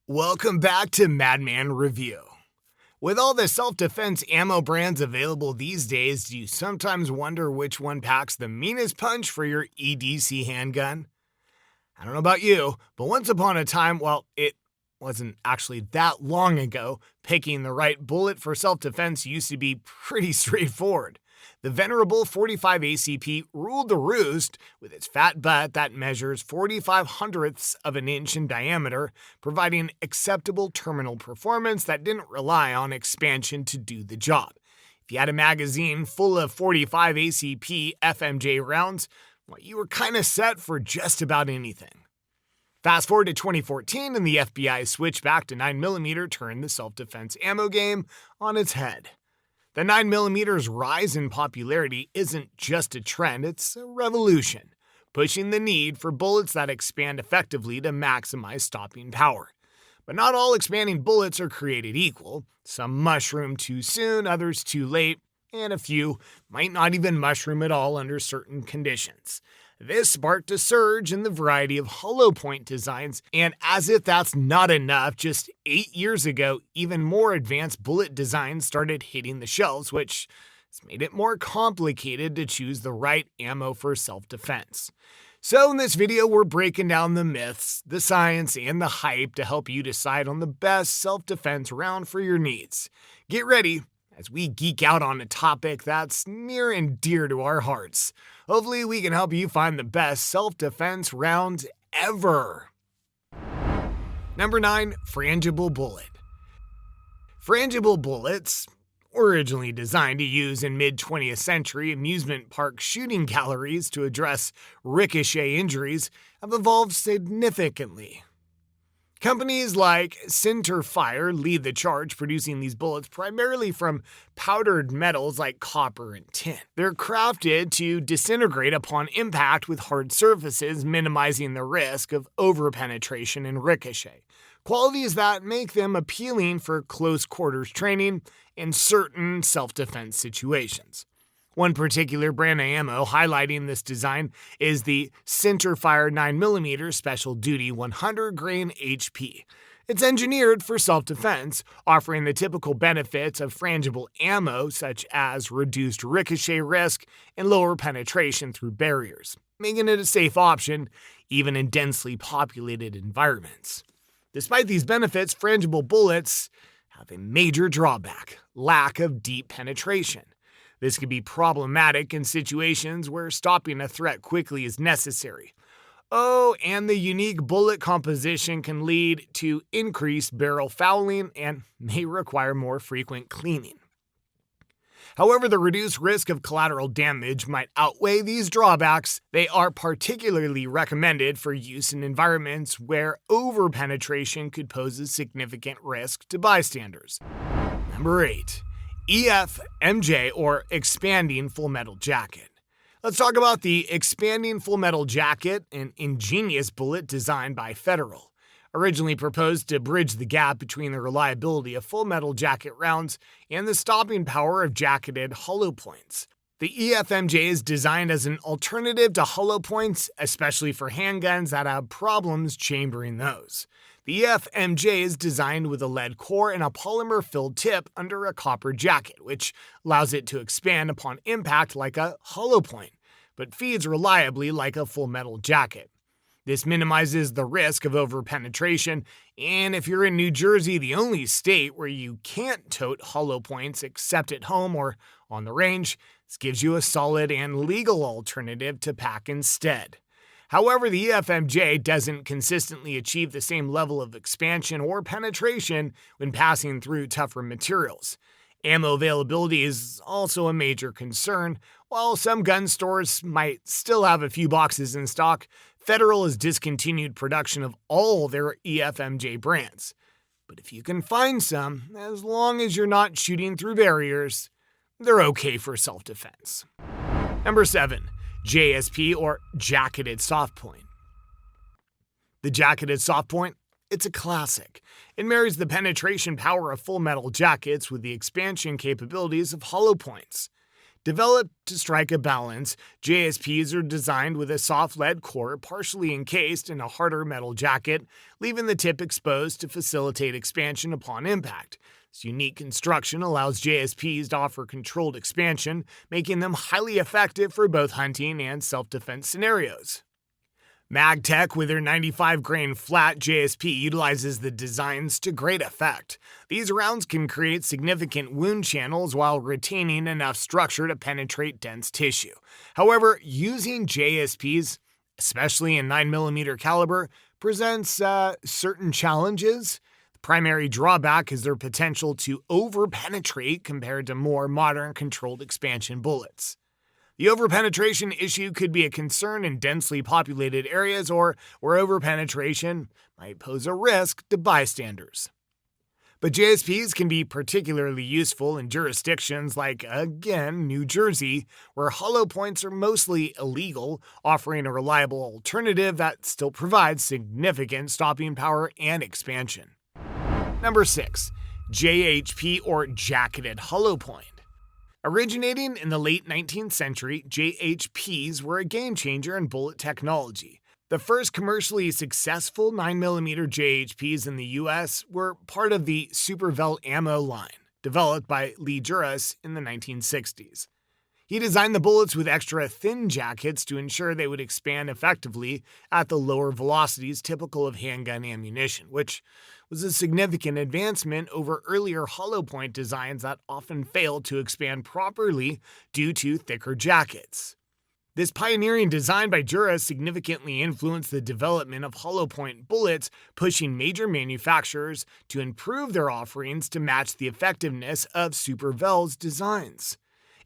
Welcome back to Madman Review. With all the self-defense ammo brands available these days, do you sometimes wonder which one packs the meanest punch for your EDC handgun? I don't know about you, but once upon a time, it wasn't actually that long ago, picking the right bullet for self-defense used to be pretty straightforward. The venerable 45 ACP ruled the roost with its fat butt that measures 45 hundredths of an inch in diameter, providing acceptable terminal performance that didn't rely on expansion to do the job. If you had a magazine full of 45 ACP FMJ rounds, you were kind of set for just about anything. Fast forward to 2014 and the FBI switch back to 9mm turned the self-defense ammo game on its head. The 9mm's rise in popularity isn't just a trend, it's a revolution, pushing the need for bullets that expand effectively to maximize stopping power. But not all expanding bullets are created equal. Some mushroom too soon, others too late, and a few might not even mushroom at all under certain conditions. This sparked a surge in the variety of hollow point designs, and as if that's not enough, just 8 years ago, even more advanced bullet designs started hitting the shelves, which has made it more complicated to choose the right ammo for self-defense. So in this video, we're breaking down the myths, the science, and the hype to help you decide on the best self-defense round for your needs. Get ready as we geek out on a topic that's near and dear to our hearts. Hopefully we can help you find the best self-defense rounds ever. Number 9, Frangible bullet. Frangible bullets, originally designed to use in mid-20th century amusement park shooting galleries to address ricochet injuries, have evolved significantly. Companies like Centerfire lead the charge, producing these bullets primarily from powdered metals like copper and tin. They're crafted to disintegrate upon impact with hard surfaces, minimizing the risk of overpenetration and ricochet. Qualities that make them appealing for close quarters training and certain self-defense situations. One particular brand of ammo highlighting this design is the Centerfire 9mm Special Duty 100 grain HP. It's engineered for self-defense, offering the typical benefits of frangible ammo such as reduced ricochet risk and lower penetration through barriers, making it a safe option even in densely populated environments. Despite these benefits, frangible bullets have a major drawback: lack of deep penetration. This can be problematic in situations where stopping a threat quickly is necessary. Oh, and the unique bullet composition can lead to increased barrel fouling and may require more frequent cleaning. However, the reduced risk of collateral damage might outweigh these drawbacks. They are particularly recommended for use in environments where overpenetration could pose a significant risk to bystanders. Number 8. EFMJ, or Expanding Full Metal Jacket. Let's talk about the Expanding Full Metal Jacket, an ingenious bullet designed by Federal. Originally proposed to bridge the gap between the reliability of full metal jacket rounds and the stopping power of jacketed hollow points. The EFMJ is designed as an alternative to hollow points, especially for handguns that have problems chambering those. The EFMJ is designed with a lead core and a polymer-filled tip under a copper jacket, which allows it to expand upon impact like a hollow point, but feeds reliably like a full metal jacket. This minimizes the risk of overpenetration, and if you're in New Jersey, the only state where you can't tote hollow points except at home or on the range, this gives you a solid and legal alternative to pack instead. However, the EFMJ doesn't consistently achieve the same level of expansion or penetration when passing through tougher materials. Ammo availability is also a major concern. While some gun stores might still have a few boxes in stock, Federal has discontinued production of all their EFMJ brands. But if you can find some, as long as you're not shooting through barriers, they're okay for self-defense. Number 7. JSP, or Jacketed Soft Point. The Jacketed Soft Point, it's a classic. It marries the penetration power of full metal jackets with the expansion capabilities of hollow points. Developed to strike a balance, JSPs are designed with a soft lead core partially encased in a harder metal jacket, leaving the tip exposed to facilitate expansion upon impact. This unique construction allows JSPs to offer controlled expansion, making them highly effective for both hunting and self-defense scenarios. MagTech, with their 95-grain flat JSP, utilizes the designs to great effect. These rounds can create significant wound channels while retaining enough structure to penetrate dense tissue. However, using JSPs, especially in 9mm caliber, presents certain challenges. The primary drawback is their potential to over-penetrate compared to more modern controlled expansion bullets. The overpenetration issue could be a concern in densely populated areas or where overpenetration might pose a risk to bystanders. But JSPs can be particularly useful in jurisdictions like, again, New Jersey, where hollow points are mostly illegal, offering a reliable alternative that still provides significant stopping power and expansion. Number 6. JHP or Jacketed Hollow Point. Originating in the late 19th century, JHPs were a game-changer in bullet technology. The first commercially successful 9mm JHPs in the U.S. were part of the Supervel ammo line, developed by Lee Juras in the 1960s. He designed the bullets with extra thin jackets to ensure they would expand effectively at the lower velocities typical of handgun ammunition, which was a significant advancement over earlier hollow point designs that often failed to expand properly due to thicker jackets. This pioneering design by Juras significantly influenced the development of hollow point bullets, pushing major manufacturers to improve their offerings to match the effectiveness of Supervel's designs.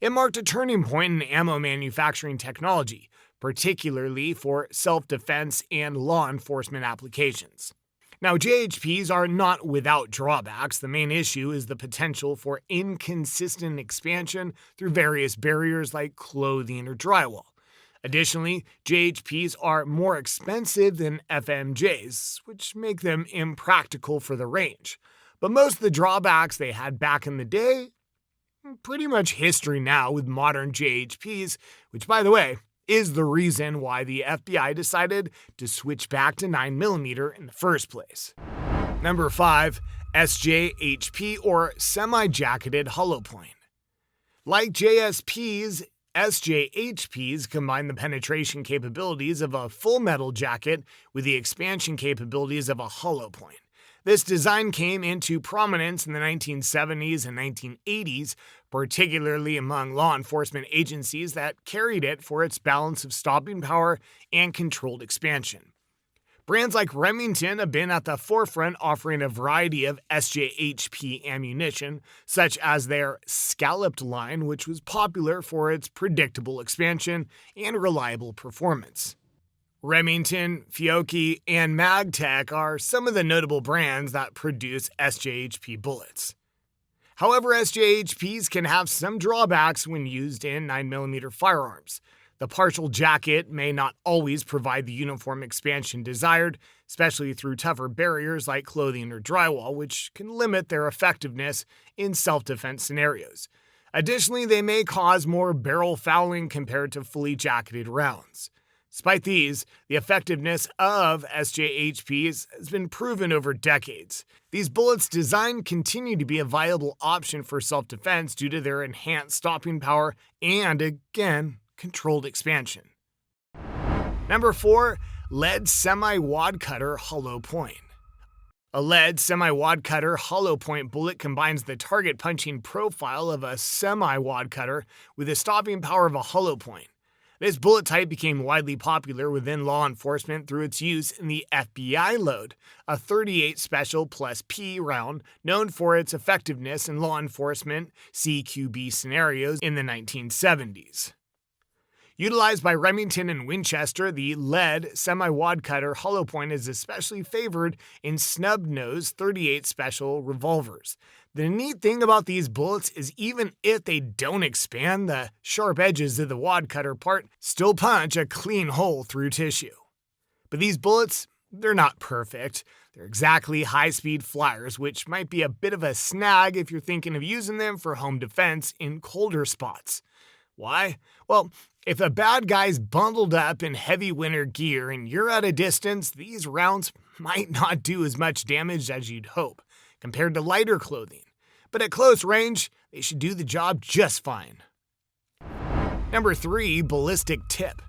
It marked a turning point in ammo manufacturing technology, particularly for self-defense and law enforcement applications. Now, JHPs are not without drawbacks. The main issue is the potential for inconsistent expansion through various barriers like clothing or drywall. Additionally, JHPs are more expensive than FMJs, which make them impractical for the range. But most of the drawbacks they had back in the day, pretty much history now with modern JHPs, which, by the way, is the reason why the FBI decided to switch back to 9mm in the first place. Number 5. SJHP or Semi-Jacketed Hollow Point. Like JSPs, SJHPs combine the penetration capabilities of a full metal jacket with the expansion capabilities of a hollow point. This design came into prominence in the 1970s and 1980s, particularly among law enforcement agencies that carried it for its balance of stopping power and controlled expansion. Brands like Remington have been at the forefront, offering a variety of SJHP ammunition, such as their Scalloped line, which was popular for its predictable expansion and reliable performance. Remington, Fiocchi, and MagTech are some of the notable brands that produce SJHP bullets. However, SJHPs can have some drawbacks when used in 9mm firearms. The partial jacket may not always provide the uniform expansion desired, especially through tougher barriers like clothing or drywall, which can limit their effectiveness in self-defense scenarios. Additionally, they may cause more barrel fouling compared to fully jacketed rounds. Despite these, the effectiveness of SJHPs has been proven over decades. These bullets' design continue to be a viable option for self-defense due to their enhanced stopping power and, again, controlled expansion. Number 4. Lead semi-wadcutter hollow point. A lead semi-wadcutter hollow point bullet combines the target punching profile of a semi-wadcutter with the stopping power of a hollow point. This bullet type became widely popular within law enforcement through its use in the FBI load, a .38 Special plus P round known for its effectiveness in law enforcement CQB scenarios in the 1970s. Utilized by Remington and Winchester, the lead semi-wadcutter hollow point is especially favored in snub-nosed .38 Special revolvers. The neat thing about these bullets is even if they don't expand, the sharp edges of the wadcutter part still punch a clean hole through tissue. But these bullets, they're not perfect. They're exactly high-speed flyers, which might be a bit of a snag if you're thinking of using them for home defense in colder spots. Why? Well, if a bad guy's bundled up in heavy winter gear and you're at a distance, these rounds might not do as much damage as you'd hope, compared to lighter clothing. But at close range, they should do the job just fine. Number 3, Ballistic Tip.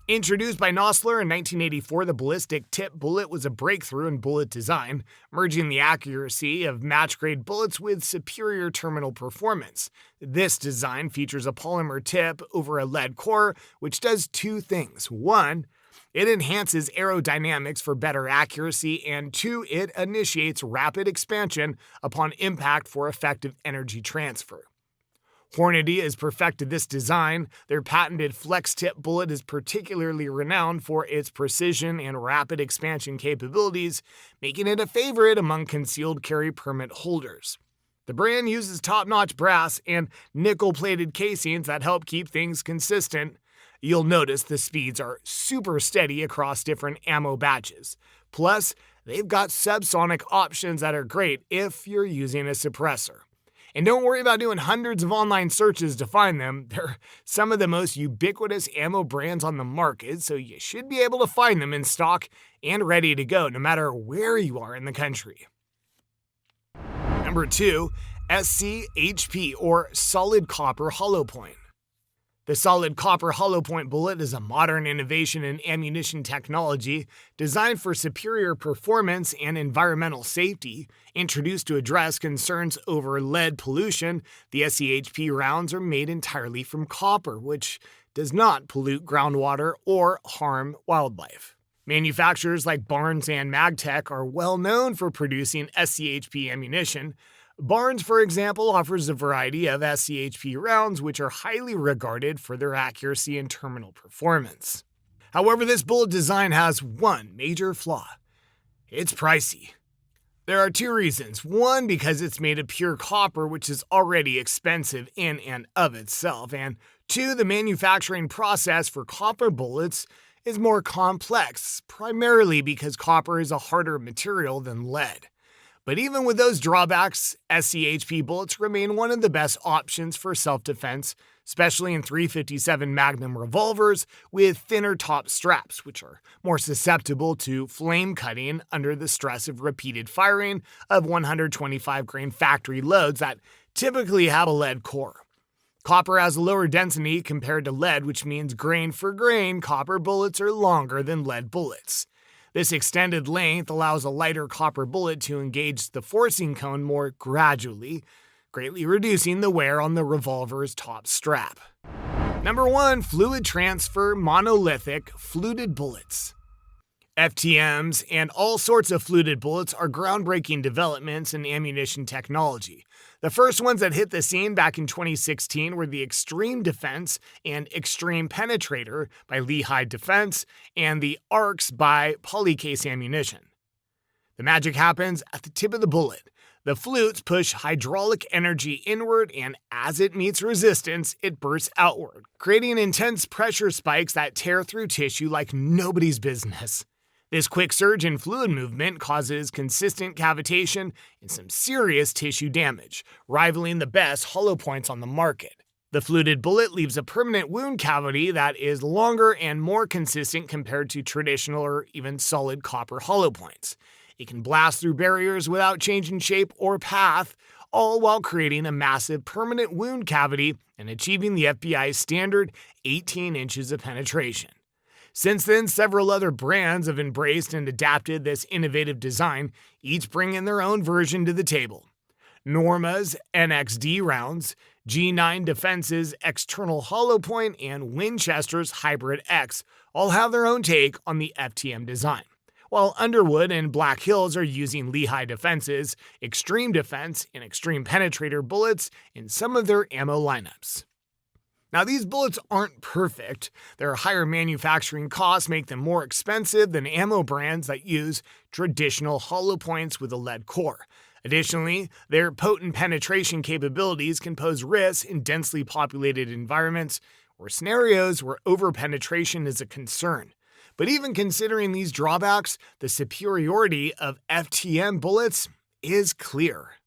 Introduced by Nosler in 1984, the Ballistic Tip bullet was a breakthrough in bullet design, merging the accuracy of match-grade bullets with superior terminal performance. This design features a polymer tip over a lead core, which does two things. 1, it enhances aerodynamics for better accuracy, and 2, it initiates rapid expansion upon impact for effective energy transfer. Hornady has perfected this design. Their patented flex tip bullet is particularly renowned for its precision and rapid expansion capabilities, making it a favorite among concealed carry permit holders. The brand uses top-notch brass and nickel-plated casings that help keep things consistent. You'll notice the speeds are super steady across different ammo batches. Plus, they've got subsonic options that are great if you're using a suppressor. And don't worry about doing hundreds of online searches to find them. They're some of the most ubiquitous ammo brands on the market, so you should be able to find them in stock and ready to go no matter where you are in the country. Number 2, SCHP or Solid Copper Hollow Point. The solid copper hollow point bullet is a modern innovation in ammunition technology designed for superior performance and environmental safety. Introduced to address concerns over lead pollution, the SCHP rounds are made entirely from copper, which does not pollute groundwater or harm wildlife. Manufacturers like Barnes and Magtech are well known for producing SCHP ammunition. Barnes, for example, offers a variety of SCHP rounds which are highly regarded for their accuracy and terminal performance. However, this bullet design has one major flaw. It's pricey. There are two reasons. One, because it's made of pure copper, which is already expensive in and of itself. And 2, the manufacturing process for copper bullets is more complex, primarily because copper is a harder material than lead. But even with those drawbacks, SCHP bullets remain one of the best options for self-defense, especially in .357 Magnum revolvers with thinner top straps, which are more susceptible to flame cutting under the stress of repeated firing of 125-grain factory loads that typically have a lead core. Copper has a lower density compared to lead, which means grain for grain, copper bullets are longer than lead bullets. This extended length allows a lighter copper bullet to engage the forcing cone more gradually, greatly reducing the wear on the revolver's top strap. Number 1, Fluid Transfer Monolithic Fluted Bullets. FTMs and all sorts of fluted bullets are groundbreaking developments in ammunition technology. The first ones that hit the scene back in 2016 were the Extreme Defense and Extreme Penetrator by Lehigh Defense and the ARCs by Polycase Ammunition. The magic happens at the tip of the bullet. The flutes push hydraulic energy inward, and as it meets resistance, it bursts outward, creating intense pressure spikes that tear through tissue like nobody's business. This quick surge in fluid movement causes consistent cavitation and some serious tissue damage, rivaling the best hollow points on the market. The fluted bullet leaves a permanent wound cavity that is longer and more consistent compared to traditional or even solid copper hollow points. It can blast through barriers without changing shape or path, all while creating a massive permanent wound cavity and achieving the FBI's standard 18 inches of penetration. Since then, several other brands have embraced and adapted this innovative design, each bringing their own version to the table. Norma's NXD rounds, G9 Defense's external hollow point, and Winchester's Hybrid X all have their own take on the FTM design, while Underwood and Black Hills are using Lehigh Defense's Extreme Defense and Extreme Penetrator bullets in some of their ammo lineups. Now, these bullets aren't perfect. Their higher manufacturing costs make them more expensive than ammo brands that use traditional hollow points with a lead core. Additionally, their potent penetration capabilities can pose risks in densely populated environments or scenarios where overpenetration is a concern. But even considering these drawbacks, the superiority of FTM bullets is clear.